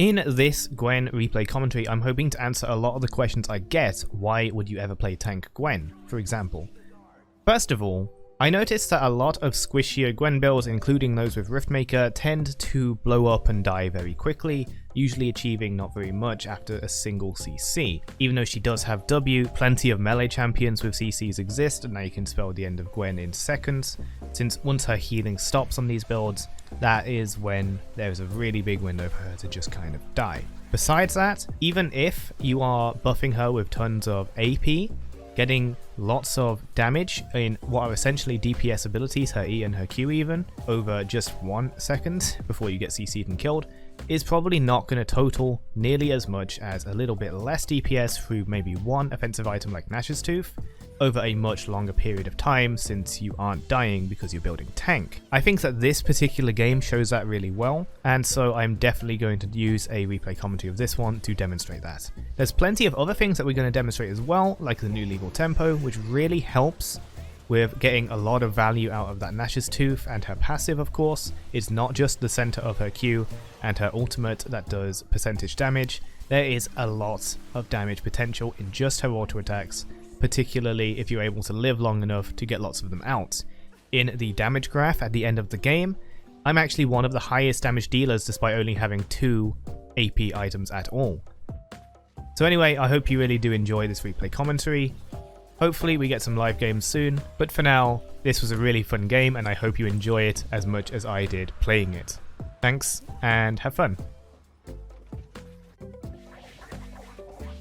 In this Gwen replay commentary, I'm hoping to answer a lot of the questions I get. Why would you ever play Tank Gwen, for example? First of all, I noticed that a lot of squishier Gwen builds, including those with Riftmaker, tend to blow up and die very quickly, usually achieving not very much after a single CC. Even though she does have W, plenty of melee champions with CCs exist, and now you can spell the end of Gwen in seconds, since once her healing stops on these builds, that is when there's a really big window for her to just kind of die. Besides that, even if you are buffing her with tons of AP, getting lots of damage in what are essentially DPS abilities, her E and her Q even, over just 1 second before you get CC'd and killed, is probably not going to total nearly as much as a little bit less DPS through maybe one offensive item like Nash's Tooth over a much longer period of time, since you aren't dying because you're building tank. I think that this particular game shows that really well, and so I'm definitely going to use a replay commentary of this one to demonstrate that. There's plenty of other things that we're going to demonstrate as well, like the new legal tempo, which really helps with getting a lot of value out of that Nash's Tooth, and her passive, of course. It's not just the center of her Q and her ultimate that does percentage damage. There is a lot of damage potential in just her auto attacks, particularly if you're able to live long enough to get lots of them out. In the damage graph at the end of the game, I'm actually one of the highest damage dealers despite only having 2 AP items at all. So anyway, I hope you really do enjoy this replay commentary. Hopefully we get some live games soon, but for now, this was a really fun game and I hope you enjoy it as much as I did playing it. Thanks, and have fun.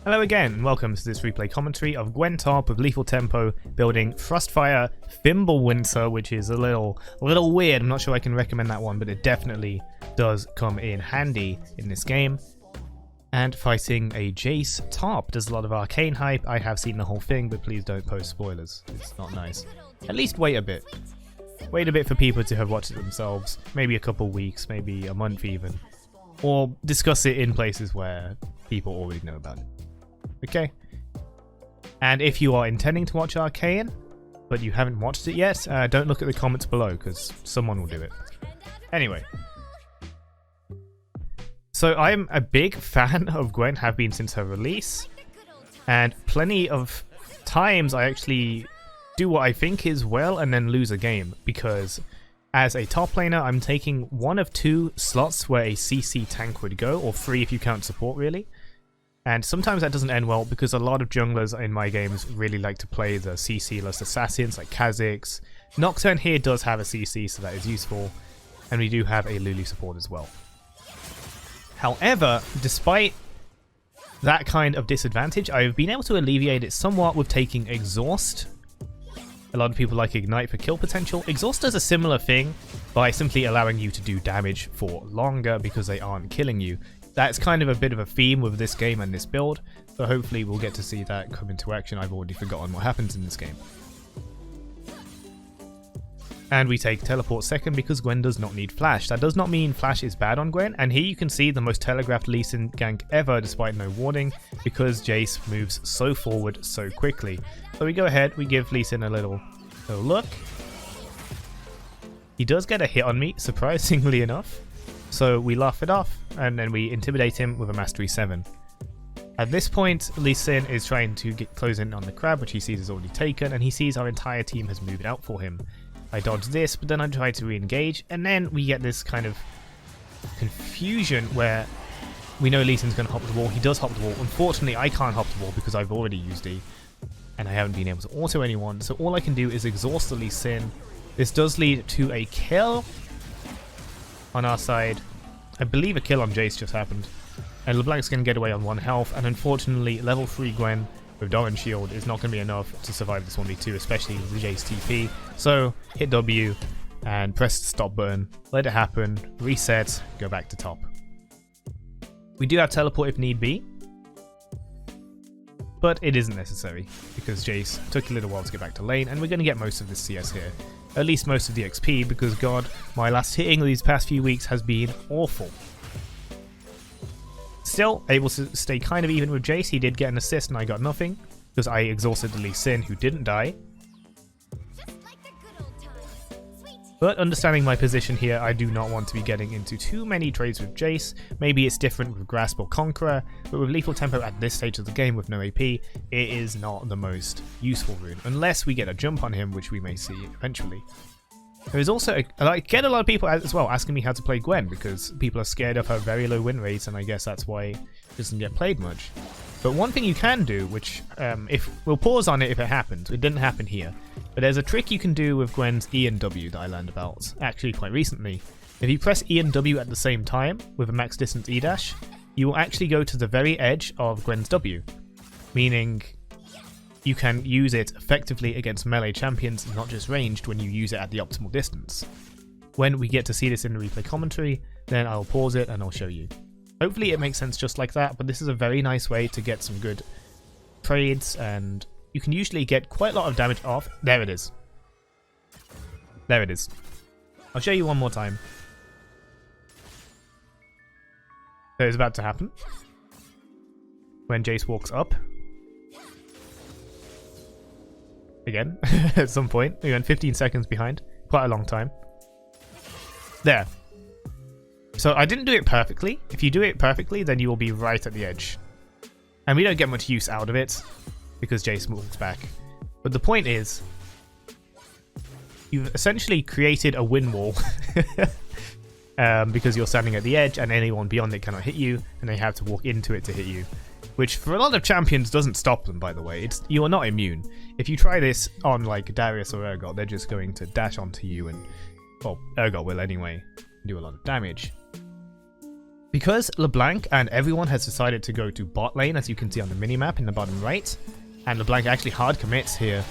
Hello again, and welcome to this replay commentary of Gwen top with lethal tempo building Frostfire FIMBULWINTER, which is a little weird. I'm not sure I can recommend that one, but it definitely does come in handy in this game. And fighting a Jace top. Does a lot of arcane hype. I have seen the whole thing, but please don't post spoilers. It's not nice. At least wait a bit. Wait a bit for people to have watched it themselves. Maybe a couple weeks, maybe a month even. Or discuss it in places where people already know about it. Okay? And if you are intending to watch Arcane, but you haven't watched it yet, don't look at the comments below, because someone will do it. Anyway. So I'm a big fan of Gwen, have been since her release, and plenty of times I actually do what I think is well and then lose a game, because as a top laner I'm taking one of 2 slots where a CC tank would go, or 3 if you count support really, and sometimes that doesn't end well because a lot of junglers in my games really like to play the CC-less assassins like Kha'Zix. Nocturne here does have a CC, so that is useful, and we do have a Lulu support as well. However, despite that kind of disadvantage, I've been able to alleviate it somewhat with taking Exhaust. A lot of people like Ignite for kill potential. Exhaust does a similar thing by simply allowing you to do damage for longer because they aren't killing you. That's kind of a bit of a theme with this game and this build, so hopefully we'll get to see that come into action. I've already forgotten what happens in this game. And we take Teleport second because Gwen does not need Flash. That does not mean Flash is bad on Gwen, and here you can see the most telegraphed Lee Sin gank ever despite no warning, because Jace moves so forward so quickly. So we go ahead, we give Lee Sin a little look. He does get a hit on me, surprisingly enough, so we laugh it off, and then we intimidate him with a Mastery 7. At this point, Lee Sin is trying to close in on the crab, which he sees is already taken, and he sees our entire team has moved out for him. I dodge this, but then I try to re-engage, and then we get this kind of confusion where we know Lee Sin's going to hop the wall. He does hop the wall. Unfortunately, I can't hop the wall because I've already used E, and I haven't been able to auto anyone, so all I can do is exhaust the Lee Sin. This does lead to a kill on our side. I believe a kill on Jace just happened, and LeBlanc's going to get away on 1 health, and unfortunately, level 3 Gwen with Doran Shield is not going to be enough to survive this 1v2, especially with the Jace TP. So hit W and press the stop button, let it happen, reset, go back to top. We do have teleport if need be, but it isn't necessary because Jace took a little while to get back to lane, and we're going to get most of this CS here. At least most of the XP, because god, my last hitting these past few weeks has been awful. Still, able to stay kind of even with Jace. He did get an assist and I got nothing, because I exhausted the Lee Sin, who didn't die. But understanding my position here, I do not want to be getting into too many trades with Jace. Maybe it's different with Grasp or Conqueror, but with Lethal Tempo at this stage of the game with no AP, it is not the most useful rune, unless we get a jump on him, which we may see eventually. There is also, I get a lot of people as well asking me how to play Gwen, because people are scared of her very low win rates, and I guess that's why it doesn't get played much. But one thing you can do, which if we'll pause on it if it happens, it didn't happen here, but there's a trick you can do with Gwen's E and W that I learned about actually quite recently. If you press E and W at the same time with a max distance E dash, you will actually go to the very edge of Gwen's W, meaning you can use it effectively against melee champions, not just ranged, when you use it at the optimal distance. When we get to see this in the replay commentary, then I'll pause it and I'll show you. Hopefully it makes sense just like that, but this is a very nice way to get some good trades, and you can usually get quite a lot of damage off. There it is. There it is. I'll show you one more time. So it's about to happen. When Jace walks up. Again, at some point. We went 15 seconds behind. Quite a long time. There. So I didn't do it perfectly. If you do it perfectly, then you will be right at the edge. And we don't get much use out of it, because Jace walks back. But the point is, you've essentially created a win wall. Because you're standing at the edge, and anyone beyond it cannot hit you, and they have to walk into it to hit you. Which for a lot of champions doesn't stop them, by the way. You are not immune. If you try this on like Darius or Urgot, they're just going to dash onto you, and well, Urgot will anyway, do a lot of damage. Because LeBlanc and everyone has decided to go to bot lane, as you can see on the minimap in the bottom right, and LeBlanc actually hard commits here.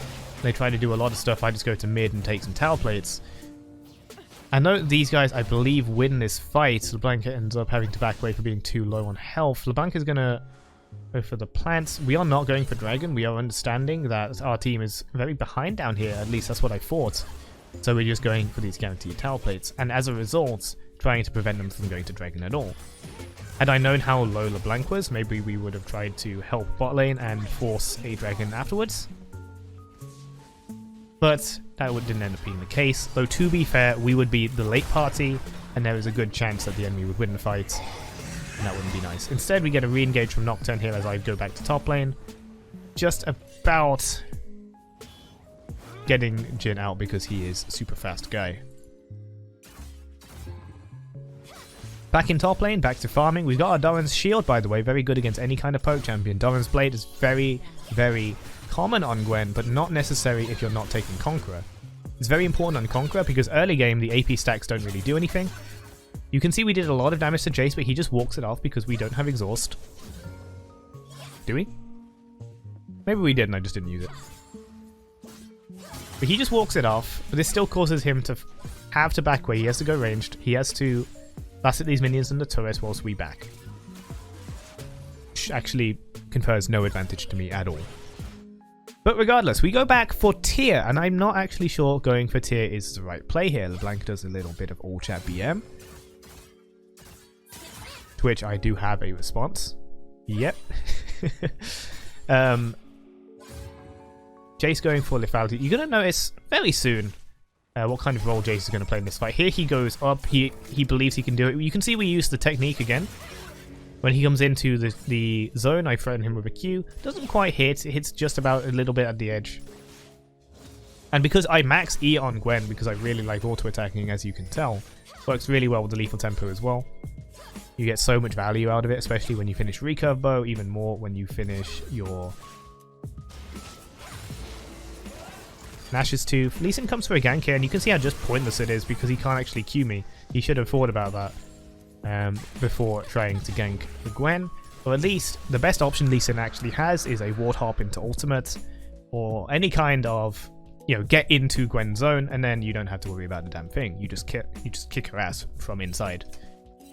They try to do a lot of stuff. I just go to mid and take some tower plates. I know these guys, I believe, win this fight. LeBlanc ends up having to back away for being too low on health. LeBlanc is going to go for the plants. We are not going for dragon. We are understanding that our team is very behind down here. At least that's what I thought. So we're just going for these guaranteed tower plates. And as a result, trying to prevent them from going to dragon at all. Had I known how low LeBlanc was, maybe we would have tried to help bot lane and force a dragon afterwards. But that didn't end up being the case. Though to be fair, we would be the late party, and there is a good chance that the enemy would win the fight. And that wouldn't be nice. Instead, we get a re-engage from Nocturne here as I go back to top lane. Just about getting Jhin out because he is a super fast guy. Back in top lane, back to farming. We've got our Doran's shield, by the way, very good against any kind of poke champion. Doran's blade is very, very common on Gwen, but not necessary if you're not taking Conqueror. It's very important on Conqueror because early game, the AP stacks don't really do anything. You can see we did a lot of damage to Jace, but he just walks it off because we don't have exhaust. Do we? Maybe we did and I just didn't use it. But he just walks it off, but this still causes him to have to back away. He has to go ranged. He has to last at these minions in the turret whilst we back. Which actually confers no advantage to me at all. But regardless, we go back for tier, and I'm not actually sure going for tier is the right play here. LeBlanc does a little bit of all chat BM. To which I do have a response. Yep. Jace going for lethality. You're going to notice very soon what kind of role Jace is going to play in this fight. Here he goes up. He believes he can do it. You can see we use the technique again. When he comes into the zone, I threaten him with a Q. Doesn't quite hit. It hits just about a little bit at the edge. And because I max E on Gwen, because I really like auto-attacking, as you can tell, works really well with the lethal tempo as well. You get so much value out of it, especially when you finish recurve bow, even more when you finish your Nash's Tooth. Lee Sin comes for a gank here, and you can see how just pointless it is because he can't actually Q me. He should have thought about that before trying to gank the Gwen. Or at least, the best option Lee Sin actually has is a ward hop into ultimate, or any kind of, you know, get into Gwen's zone, and then you don't have to worry about the damn thing. You just kick her ass from inside.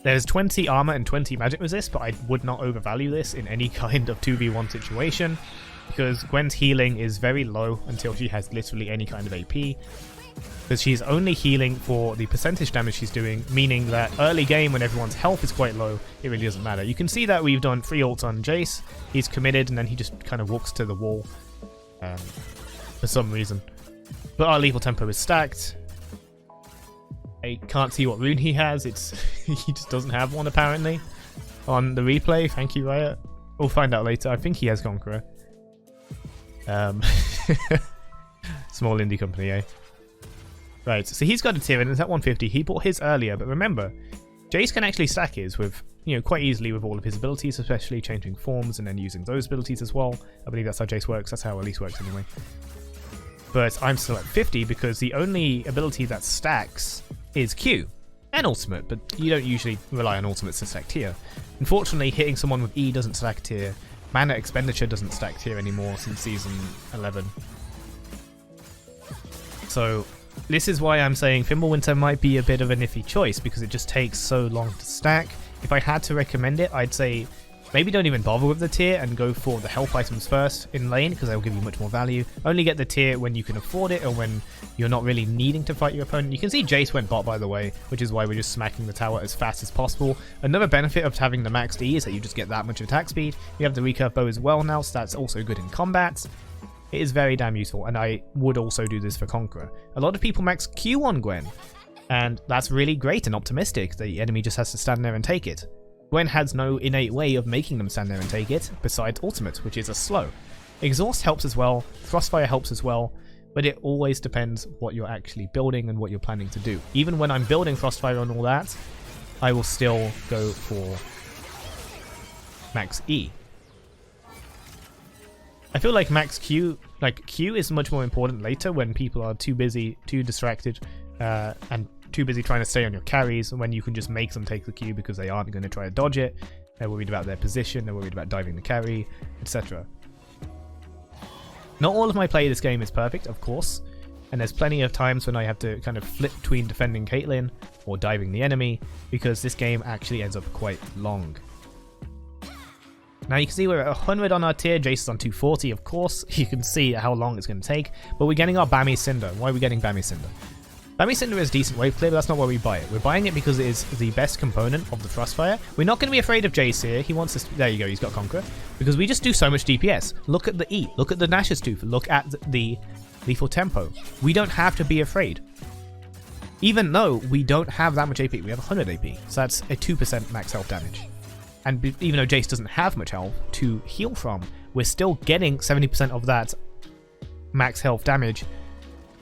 There's 20 armor and 20 magic resist, but I would not overvalue this in any kind of 2v1 situation, because Gwen's healing is very low until she has literally any kind of AP, because she's only healing for the percentage damage she's doing, meaning that early game when everyone's health is quite low, it really doesn't matter. You can see that we've done 3 ults on Jace, he's committed, and then he just kind of walks to the wall for some reason. But our lethal tempo is stacked. I can't see what rune he has. He just doesn't have one apparently. On the replay, thank you, Riot. We'll find out later. I think he has Conqueror. Small indie company, eh? Right, so he's got a tier and it's at 150. He bought his earlier, but remember, Jace can actually stack his with, quite easily with all of his abilities, especially changing forms and then using those abilities as well. I believe that's how Jace works. That's how Elise works anyway. But I'm still at 50 because the only ability that stacks is Q and ultimate, but you don't usually rely on ultimates to stack tier. Unfortunately, hitting someone with E doesn't stack tier. Mana expenditure doesn't stack tier anymore since season 11. So this is why I'm saying Fimbulwinter might be a bit of an iffy choice because it just takes so long to stack. If I had to recommend it, I'd say maybe don't even bother with the tier and go for the health items first in lane because they'll give you much more value. Only get the tier when you can afford it or when you're not really needing to fight your opponent. You can see Jace went bot, by the way, which is why we're just smacking the tower as fast as possible. Another benefit of having the maxed E is that you just get that much attack speed. You have the recurve bow as well now, so that's also good in combat. It is very damn useful, and I would also do this for Conqueror. A lot of people max Q on Gwen, and that's really great and optimistic. The enemy just has to stand there and take it. Gwen has no innate way of making them stand there and take it, besides ultimate, which is a slow. Exhaust helps as well, Frostfire helps as well, but it always depends what you're actually building and what you're planning to do. Even when I'm building Frostfire and all that, I will still go for max E. I feel like max Q, Q is much more important later when people are too busy, too distracted, and too busy trying to stay on your carries, when you can just make them take the Q because they aren't going to try to dodge it. They're worried about their position, they're worried about diving the carry, etc. Not all of my play this game is perfect, of course, and there's plenty of times when I have to kind of flip between defending Caitlyn or diving the enemy, because this game actually ends up quite long. Now you can see we're at 100 on our tier, Jace is on 240, of course. You can see how long it's going to take, but we're getting our Bammy Cinder. Why are we getting Bammy Cinder? Bammy Cinder is decent wave clear, but that's not why we buy it. We're buying it because it is the best component of the Frostfire. We're not going to be afraid of Jace here. He wants us to, there you go, he's got Conqueror. Because we just do so much DPS. Look at the E, look at the Nash's Tooth, look at the lethal tempo. We don't have to be afraid. Even though we don't have that much AP, we have 100 AP, so that's a 2% max health damage. And even though Jace doesn't have much health to heal from, we're still getting 70% of that max health damage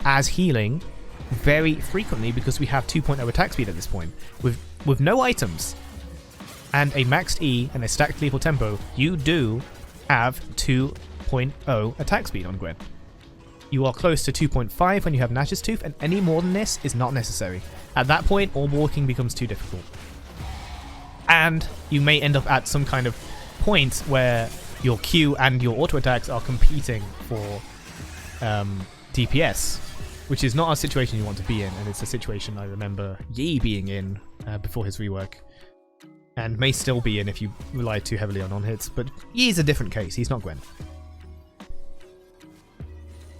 as healing very frequently because we have 2.0 attack speed at this point. With no items and a maxed E and a stacked lethal tempo, you do have 2.0 attack speed on Gwen. You are close to 2.5 when you have Nash's Tooth, and any more than this is not necessary. At that point, all walking becomes too difficult. And you may end up at some kind of point where your Q and your auto attacks are competing for DPS, which is not a situation you want to be in, and it's a situation I remember Yi being in before his rework, and may still be in if you rely too heavily on hits, but Yi's a different case, he's not Gwen.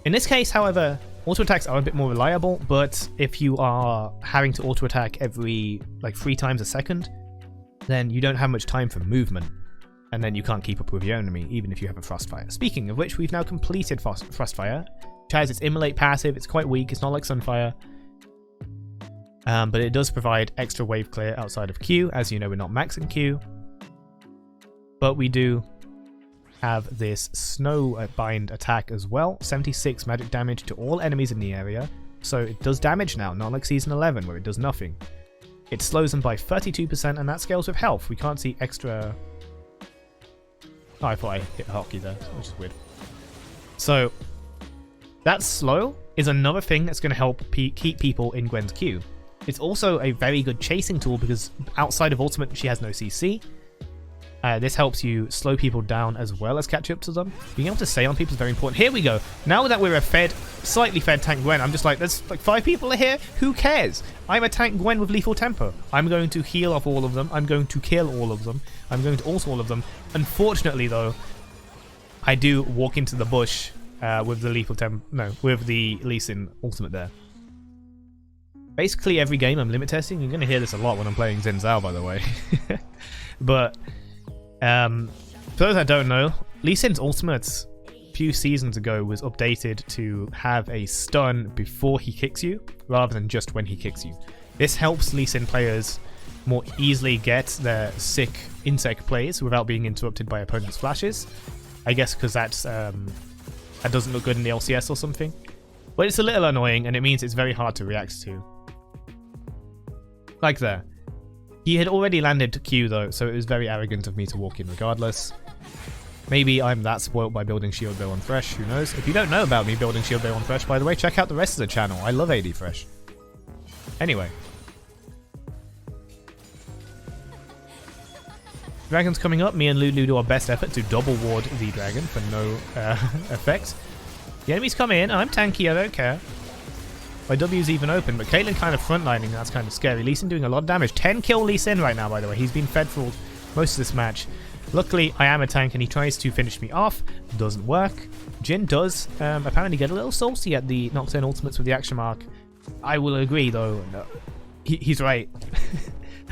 In this case, however, auto attacks are a bit more reliable, but if you are having to auto attack every 3 times a second, then you don't have much time for movement, and then you can't keep up with your enemy, even if you have a Frostfire. Speaking of which, we've now completed Frostfire, which has its Immolate passive. It's quite weak, it's not like Sunfire, but it does provide extra wave clear outside of Q. As you know, we're not maxing Q, but we do have this Snowbind attack as well. 76 magic damage to all enemies in the area, so it does damage now, not like Season 11 where it does nothing. It slows them by 32%, and that scales with health. We can't see extra... Oh, I thought I hit hockey there, which is weird. So, that slow is another thing that's going to help keep people in Gwen's Q. It's also a very good chasing tool because outside of ultimate, she has no CC. This helps you slow people down as well as catch up to them. Being able to stay on people is very important. Here we go. Now that we're a slightly fed Tank Gwen, I'm just like, there's 5 people here. Who cares? I'm a Tank Gwen with lethal tempo. I'm going to heal off all of them. I'm going to kill all of them. I'm going to ult all of them. Unfortunately, though, I do walk into the bush with the lethal with the Lee Sin ultimate there. Basically, every game I'm limit testing. You're going to hear this a lot when I'm playing Xin Zhao, by the way. But for those that don't know, Lee Sin's ultimate a few seasons ago was updated to have a stun before he kicks you, rather than just when he kicks you. This helps Lee Sin players more easily get their sick insect plays without being interrupted by opponents' flashes. I guess because that doesn't look good in the LCS or something. But it's a little annoying, and it means it's very hard to react to. Like there. He had already landed Q though, so it was very arrogant of me to walk in regardless. Maybe I'm that spoiled by building Shield Bill on Fresh, who knows? If you don't know about me building Shield Bill on Fresh, by the way, check out the rest of the channel. I love AD Fresh. Anyway. Dragon's coming up. Me and Lulu do our best effort to double ward the dragon for no effect. The enemies come in. I'm tanky, I don't care. My W's even open, but Caitlyn kind of frontlining. That's kind of scary. Lee Sin doing a lot of damage. 10 kill Lee Sin right now, by the way. He's been fed for most of this match. Luckily, I am a tank and he tries to finish me off. Doesn't work. Jin does apparently get a little saucy at the Nocturne ultimates with the action mark. I will agree, though. No, he's right.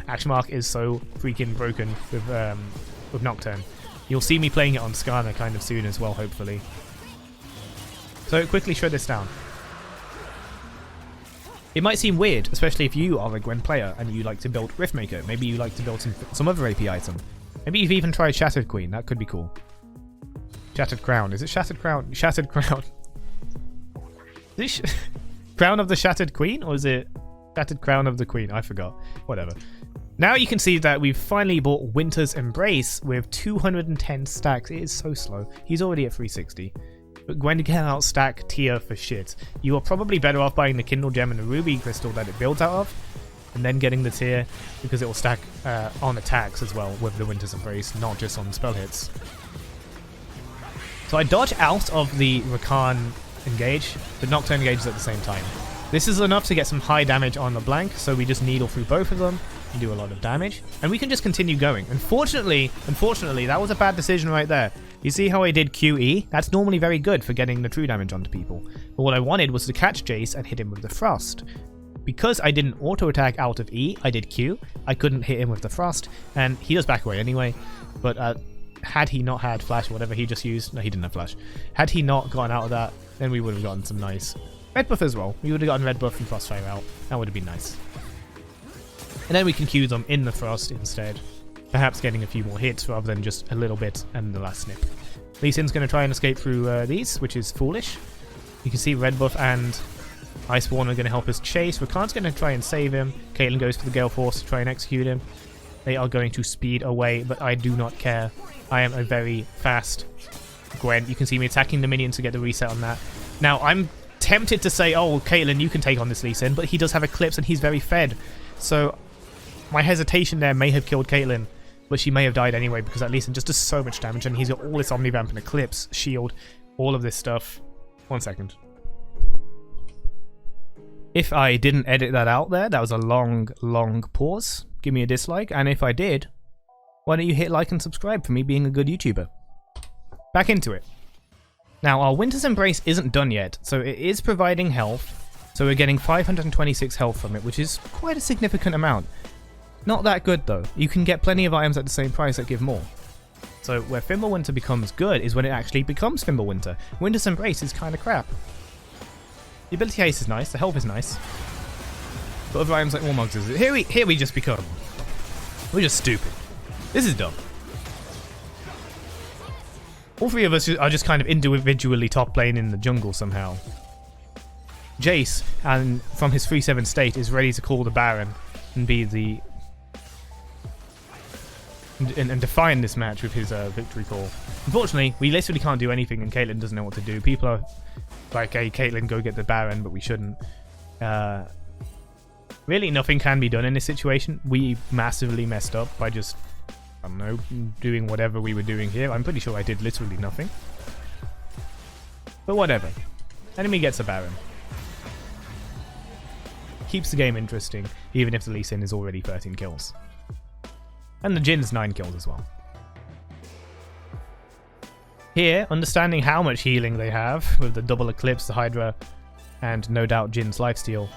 Action mark is so freaking broken with Nocturne. You'll see me playing it on Skarner kind of soon as well, hopefully. So quickly shred this down. It might seem weird, especially if you are a Gwen player and you like to build Riftmaker. Maybe you like to build some other AP item. Maybe you've even tried Shattered Queen. That could be cool. Shattered Crown. Is it Shattered Crown? Shattered Crown. Is it Crown of the Shattered Queen? Or is it Shattered Crown of the Queen? I forgot. Whatever. Now you can see that we've finally bought Winter's Embrace with 210 stacks. It is so slow. He's already at 360. But Gwen can outstack Tia for shit. You are probably better off buying the Kindle Gem and the Ruby Crystal that it builds out of, and then getting the Tia, because it will stack on attacks as well with the Winter's Embrace, not just on spell hits. So I dodge out of the Rakan engage, but Nocturne engages at the same time. This is enough to get some high damage on the Blank, so we just needle through both of them and do a lot of damage, and we can just continue going. Unfortunately, that was a bad decision right there. You see how I did QE? That's normally very good for getting the true damage onto people. But what I wanted was to catch Jace and hit him with the Frost. Because I didn't auto-attack out of E, I did Q. I couldn't hit him with the Frost, and he does back away anyway. But had he not had Flash or whatever he just used... No, he didn't have Flash. Had he not gotten out of that, then we would have gotten some nice red buff as well. We would have gotten red buff and Frostfire out. That would have been nice. And then we can Q them in the Frost instead. Perhaps getting a few more hits rather than just a little bit and the last snip. Lee Sin's going to try and escape through these, which is foolish. You can see red buff and Iceborne are going to help us chase. Rakan's going to try and save him. Caitlyn goes for the Gale Force to try and execute him. They are going to speed away, but I do not care. I am a very fast Gwen. You can see me attacking the minions to get the reset on that. Now, I'm tempted to say, oh, Caitlyn, you can take on this Lee Sin, but he does have Eclipse and he's very fed. So my hesitation there may have killed Caitlyn, but she may have died anyway because that Lee Sin just does so much damage and he's got all this Omnivamp and Eclipse, Shield, all of this stuff. 1 second. If I didn't edit that out there, that was a long, long pause. Give me a dislike. And if I did, why don't you hit like and subscribe for me being a good YouTuber? Back into it. Now, our Winter's Embrace isn't done yet, so it is providing health. So we're getting 526 health from it, which is quite a significant amount. Not that good, though. You can get plenty of items at the same price that give more. So where Fimbulwinter becomes good is when it actually becomes Fimbulwinter. Winter's Embrace is kind of crap. The ability haste is nice, the health is nice. But other items like Warmogs is... Here we just become... We're just stupid. This is dumb. All three of us are just kind of individually top lane in the jungle somehow. Jace, and from his 3-7 state, is ready to call the Baron and be the... And define this match with his victory call. Unfortunately, we literally can't do anything and Caitlyn doesn't know what to do. People are like, hey, Caitlyn, go get the Baron, but we shouldn't. Really, nothing can be done in this situation. We massively messed up by just, I don't know, doing whatever we were doing here. I'm pretty sure I did literally nothing. But whatever. Enemy gets a Baron. Keeps the game interesting, even if the Lee Sin is already 13 kills. And the Jin's 9 kills as well. Here, understanding how much healing they have, with the double Eclipse, the Hydra, and no doubt Jin's lifesteal,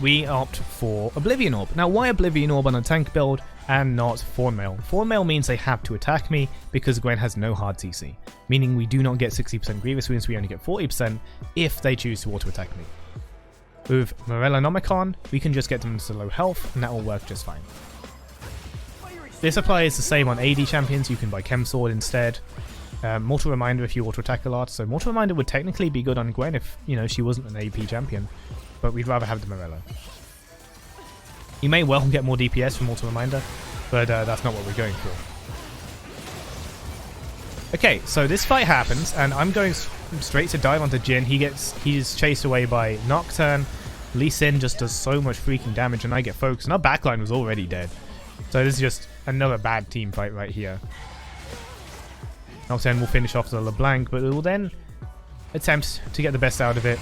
we opt for Oblivion Orb. Now, why Oblivion Orb on a tank build and not Thornmail? Thornmail means they have to attack me because Gwen has no hard CC, meaning we do not get 60% Grievous wounds, we only get 40% if they choose to auto-attack me. With Morellonomicon, we can just get them to low health, and that will work just fine. This applies the same on AD champions. You can buy Chem Sword instead. Mortal Reminder if you auto-attack a lot. So Mortal Reminder would technically be good on Gwen if, you know, she wasn't an AP champion. But we'd rather have the Morello. You may well get more DPS from Mortal Reminder, but that's not what we're going for. Okay, so this fight happens, and I'm going straight to dive onto Jin. He's chased away by Nocturne. Lee Sin just does so much freaking damage, and I get focused. And our backline was already dead. So this is just another bad team fight right here. Nocturne will finish off the LeBlanc, but it will then attempt to get the best out of it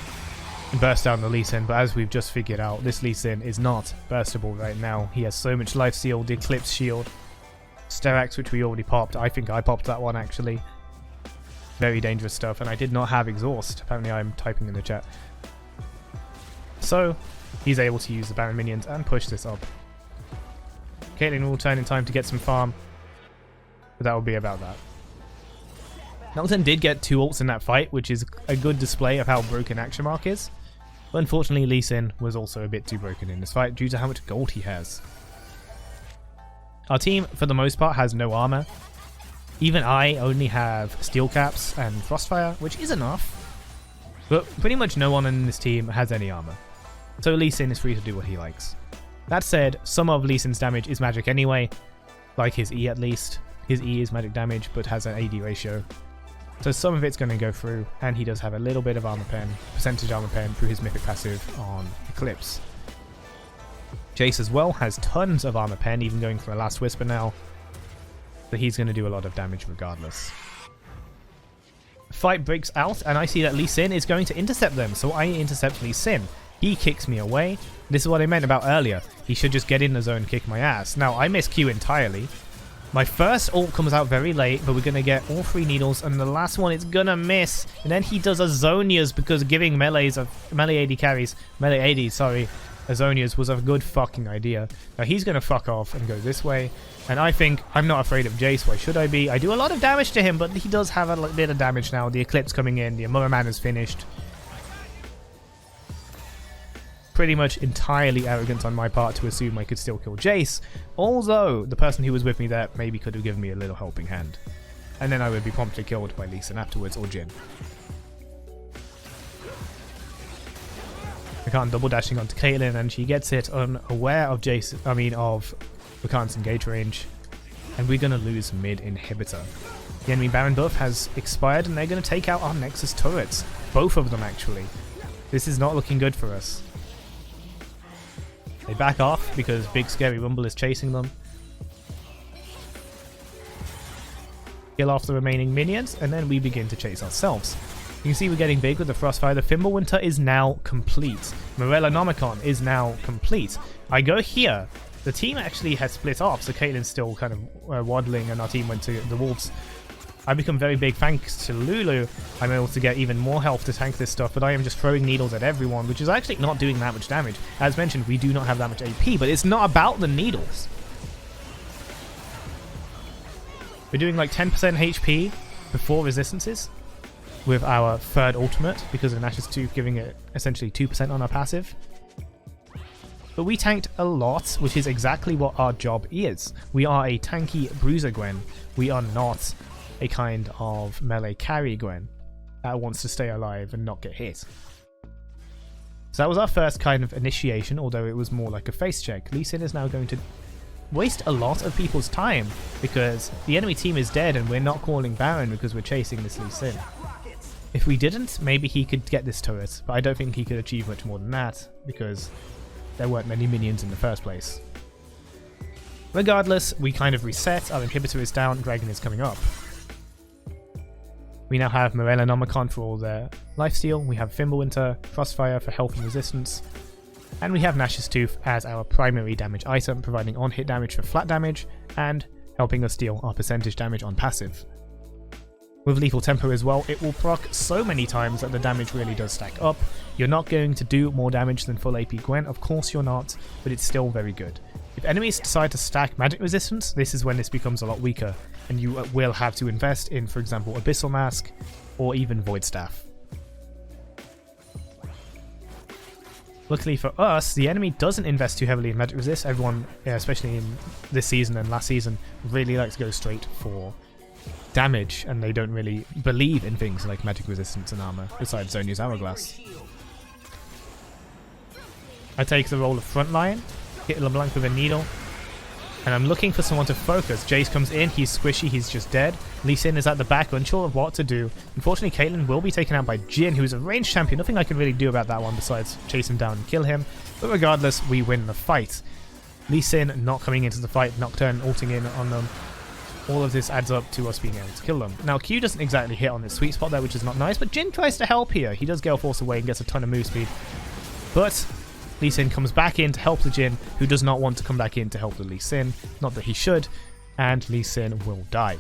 and burst down the Lee Sin. But as we've just figured out, this Lee Sin is not burstable right now. He has so much life steal, the Eclipse Shield, Sterax, which we already popped. I think I popped that one actually. Very dangerous stuff, and I did not have Exhaust. Apparently I'm typing in the chat. So he's able to use the Baron minions and push this up. Caitlyn will turn in time to get some farm, but that will be about that. Nocturne did get 2 ults in that fight, which is a good display of how broken Action Mark is. But unfortunately, Lee Sin was also a bit too broken in this fight due to how much gold he has. Our team, for the most part, has no armor. Even I only have Steel Caps and Frostfire, which is enough. But pretty much no one in this team has any armor. So Lee Sin is free to do what he likes. That said, some of Lee Sin's damage is magic anyway, like his E at least. His E is magic damage, but has an AD ratio. So some of it's going to go through, and he does have a little bit of armor pen, percentage armor pen through his mythic passive on Eclipse. Jace as well has tons of armor pen, even going for a Last Whisper now. So he's going to do a lot of damage regardless. Fight breaks out, and I see that Lee Sin is going to intercept them, so I intercept Lee Sin. He kicks me away. This is what I meant about earlier. He should just get in the zone and kick my ass. Now, I miss Q entirely. My first ult comes out very late, but we're going to get all 3 needles, and the last one is going to miss. And then he does a Zonias because giving melee AD carries, melee AD, sorry, Azonias was a good fucking idea. Now he's going to fuck off and go this way. And I think I'm not afraid of Jace. Why should I be? I do a lot of damage to him, but he does have a bit of damage now. The Eclipse coming in. The Amura Man is finished. Pretty much entirely arrogant on my part to assume I could still kill Jace. Although the person who was with me there maybe could have given me a little helping hand. And then I would be promptly killed by Lee Sin afterwards, or Jin. Rakan double dashing onto Caitlyn, and she gets it unaware of of Rakan's engage range, and we're going to lose mid inhibitor. The enemy Baron buff has expired, and they're going to take out our Nexus turrets. Both of them, actually. This is not looking good for us. They back off because Big Scary Rumble is chasing them. Kill off the remaining minions, and then we begin to chase ourselves. You can see we're getting big with the Frostfire. The FIMBULWINTER is now complete. Morellonomicon is now complete. I go here. The team actually has split off, so Caitlyn's still kind of waddling, and our team went to the Wolves. I become very big thanks to Lulu. I'm able to get even more health to tank this stuff, but I am just throwing needles at everyone, which is actually not doing that much damage. As mentioned, we do not have that much AP, but it's not about the needles. We're doing like 10% HP before resistances with our third ultimate because of Nash's Tooth giving it essentially 2% on our passive. But we tanked a lot, which is exactly what our job is. We are a tanky bruiser Gwen. We are not a kind of melee carry Gwen that wants to stay alive and not get hit. So that was our first kind of initiation, although it was more like a face check. Lee Sin is now going to waste a lot of people's time because the enemy team is dead and we're not calling Baron because we're chasing this Lee Sin. If we didn't, maybe he could get this turret, but I don't think he could achieve much more than that because there weren't many minions in the first place. Regardless, we kind of reset, our inhibitor is down, Dragon is coming up. We now have Morellonomicon for all their lifesteal, we have FIMBULWINTER, Frostfire for health and resistance, and we have Nash's Tooth as our primary damage item, providing on-hit damage for flat damage, and helping us deal our percentage damage on passive. With Lethal Tempo as well, it will proc so many times that the damage really does stack up. You're not going to do more damage than full AP Gwen, of course you're not, but it's still very good. If enemies decide to stack magic resistance, this is when this becomes a lot weaker, and you will have to invest in, for example, Abyssal Mask, or even Void Staff. Luckily for us, the enemy doesn't invest too heavily in magic resist. Everyone, especially in this season and last season, really likes to go straight for damage, and they don't really believe in things like magic resistance and armor, besides Zonia's Hourglass. I take the role of frontline, hit LeBlanc with a needle, and I'm looking for someone to focus. Jace comes in, he's squishy, he's just dead. Lee Sin is at the back, unsure of what to do. Unfortunately, Caitlyn will be taken out by Jhin, who's a ranged champion. Nothing I can really do about that one besides chase him down and kill him. But regardless, we win the fight. Lee Sin not coming into the fight, Nocturne ulting in on them. All of this adds up to us being able to kill them. Now, Q doesn't exactly hit on this sweet spot there, which is not nice, but Jhin tries to help here. He does Gale Force away and gets a ton of move speed. But Lee Sin comes back in to help the Jhin, who does not want to come back in to help the Lee Sin. Not that he should, and Lee Sin will die.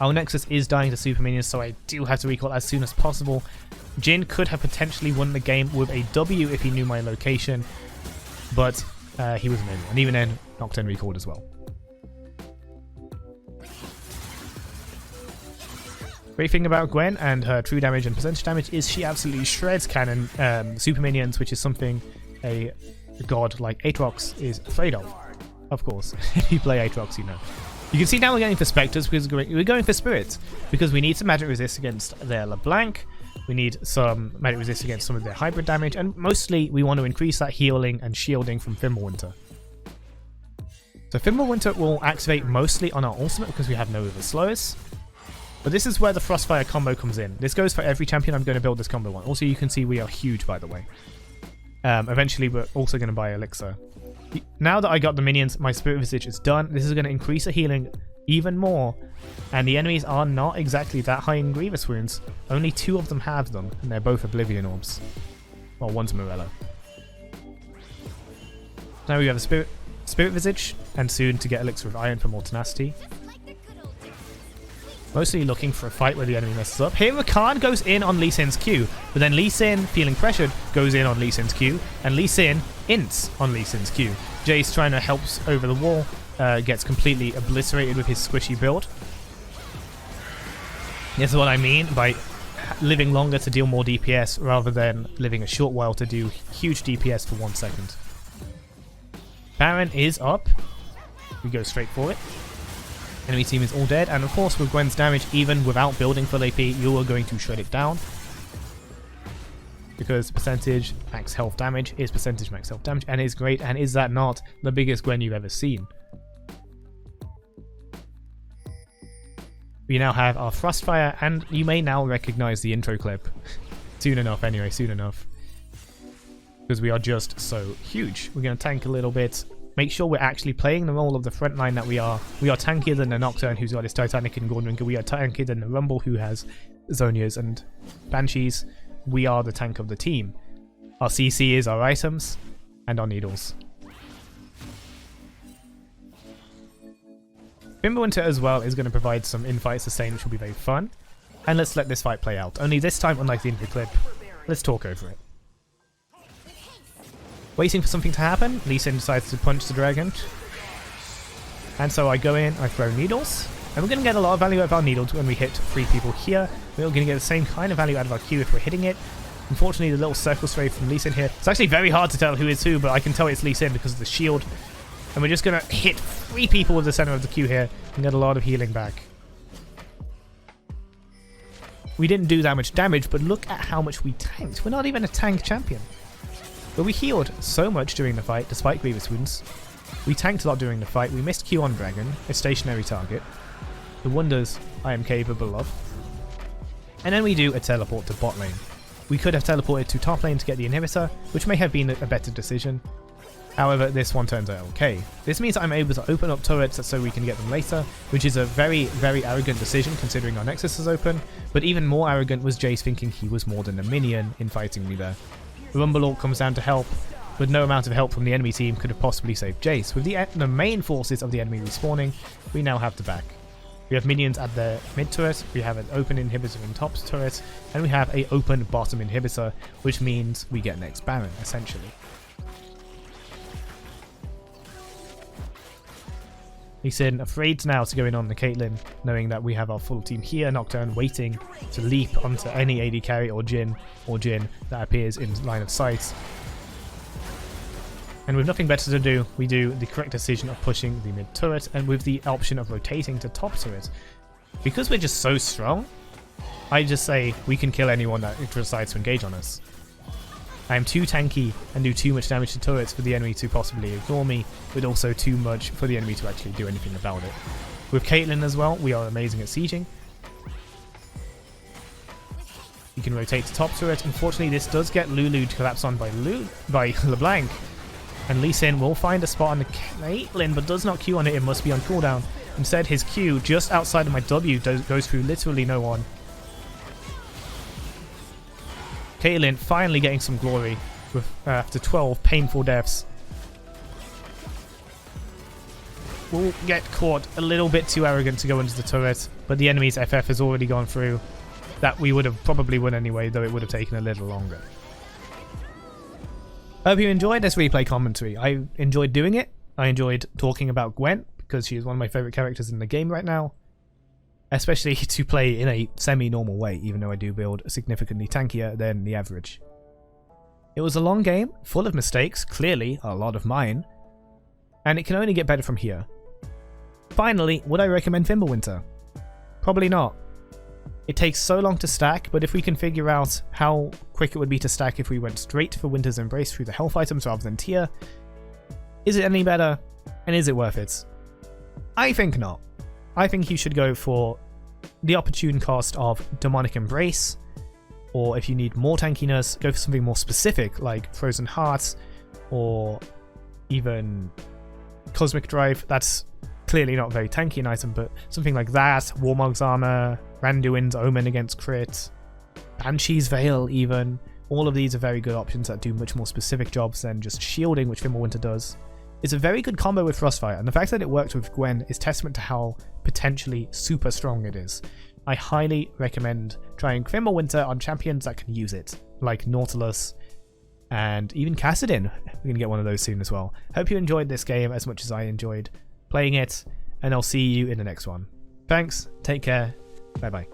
Our Nexus is dying to super minions, so I do have to recall as soon as possible. Jhin could have potentially won the game with a W if he knew my location, but he was an enemy, and even then, Nocturne recalled as well. Great thing about Gwen and her true damage and percentage damage is she absolutely shreds cannon super minions, which is something a god like Aatrox is afraid of. Of course, if you play Aatrox, you know. You can see now we're going for Spectres because we're going for Spirits because we need some magic resist against their LeBlanc. We need some magic resist against some of their hybrid damage, and mostly we want to increase that healing and shielding from FIMBULWINTER. So FIMBULWINTER will activate mostly on our ultimate because we have no other slowers. But this is where the Frostfire combo comes in. This goes for every champion I'm going to build this combo on. Also, you can see we are huge, by the way. Eventually, we're also going to buy Elixir. Now that I got the minions, my Spirit Visage is done. This is going to increase the healing even more. And the enemies are not exactly that high in Grievous Wounds. Only 2 of them have them, and they're both Oblivion Orbs. Well, one's Morello. Now we have a Spirit Visage, and soon to get Elixir of Iron for more tenacity. Mostly looking for a fight where the enemy messes up. Here Rakan goes in on Lee Sin's Q, but then Lee Sin, feeling pressured, goes in on Lee Sin's Q, and Lee Sin ints on Lee Sin's Q. Jace trying to help over the wall, gets completely obliterated with his squishy build. This is what I mean by living longer to deal more DPS rather than living a short while to do huge DPS for 1 second. Baron is up. We go straight for it. Enemy team is all dead, and of course with Gwen's damage, even without building full AP, you are going to shred it down. Because percentage max health damage is percentage max health damage, and is great, and is that not the biggest Gwen you've ever seen? We now have our Frostfire, and you may now recognize the intro clip. Soon enough anyway, soon enough. Because we are just so huge. We're going to tank a little bit. Make sure we're actually playing the role of the front line that we are. We are tankier than the Nocturne, who's got his Titanic and Gordon. We are tankier than the Rumble, who has Zonias and Banshees. We are the tank of the team. Our CC is our items and our needles. FIMBULWINTER as well is going to provide some infight sustain, which will be very fun. And let's let this fight play out. Only this time, unlike the intro clip, let's talk over it. Waiting for something to happen, Lee Sin decides to punch the dragon. And so I go in, I throw needles, and we're going to get a lot of value out of our needles when we hit 3 people here. We're going to get the same kind of value out of our Q if we're hitting it. Unfortunately, the little circle strafe from Lee Sin here. It's actually very hard to tell who is who, but I can tell it's Lee Sin because of the shield. And we're just going to hit 3 people with the center of the Q here and get a lot of healing back. We didn't do that much damage, but look at how much we tanked. We're not even a tank champion. But we healed so much during the fight, despite Grievous Wounds. We tanked a lot during the fight. We missed Q on Dragon, a stationary target. The wonders I am capable of. And then we do a teleport to bot lane. We could have teleported to top lane to get the inhibitor, which may have been a better decision. However, this one turns out okay. This means I'm able to open up turrets so we can get them later, which is a very, very arrogant decision considering our Nexus is open. But even more arrogant was Jace thinking he was more than a minion in fighting me there. The Rumble Orc comes down to help, but no amount of help from the enemy team could have possibly saved Jace. With the main forces of the enemy respawning, we now have the back. We have minions at the mid turret, we have an open inhibitor in top turret, and we have an open bottom inhibitor, which means we get next Baron, essentially. Lee Sin afraid now to go in on the Caitlyn, knowing that we have our full team here, Nocturne waiting to leap onto any AD carry or Jhin that appears in line of sight. And with nothing better to do, we do the correct decision of pushing the mid turret, and with the option of rotating to top turret. Because we're just so strong, I just say we can kill anyone that decides to engage on us. I am too tanky and do too much damage to turrets for the enemy to possibly ignore me, but also too much for the enemy to actually do anything about it. With Caitlyn as well, we are amazing at sieging. You can rotate to top turret. Unfortunately, this does get Lulu to collapse on by LeBlanc. And Lee Sin will find a spot on the Caitlyn, but does not Q on it. It must be on cooldown. Instead, his Q just outside of my W goes through literally no one. Caitlyn finally getting some glory with, after 12 painful deaths. Will get caught a little bit too arrogant to go into the turret, but the enemy's FF has already gone through. That we would have probably won anyway, though it would have taken a little longer. I hope you enjoyed this replay commentary. I enjoyed doing it. I enjoyed talking about Gwen, because she is one of my favourite characters in the game right now. Especially to play in a semi-normal way, even though I do build significantly tankier than the average. It was a long game, full of mistakes, clearly a lot of mine, and it can only get better from here. Finally, would I recommend FIMBULWINTER? Probably not. It takes so long to stack, but if we can figure out how quick it would be to stack if we went straight for Winter's Embrace through the health items rather than tier, is it any better, and is it worth it? I think not. I think you should go for the opportune cost of Demonic Embrace, or if you need more tankiness, go for something more specific like Frozen Hearts, or even Cosmic Drive. That's clearly not very tanky an item, but something like that, Warmog's Armor, Randuin's Omen against crit, Banshee's Veil even. All of these are very good options that do much more specific jobs than just shielding, which FIMBULWINTER does. It's a very good combo with Frostfire, and the fact that it worked with Gwen is testament to how potentially super strong it is. I highly recommend trying FIMBULWINTER on champions that can use it, like Nautilus and even Kassadin. We're going to get one of those soon as well. Hope you enjoyed this game as much as I enjoyed playing it, and I'll see you in the next one. Thanks, take care, bye bye.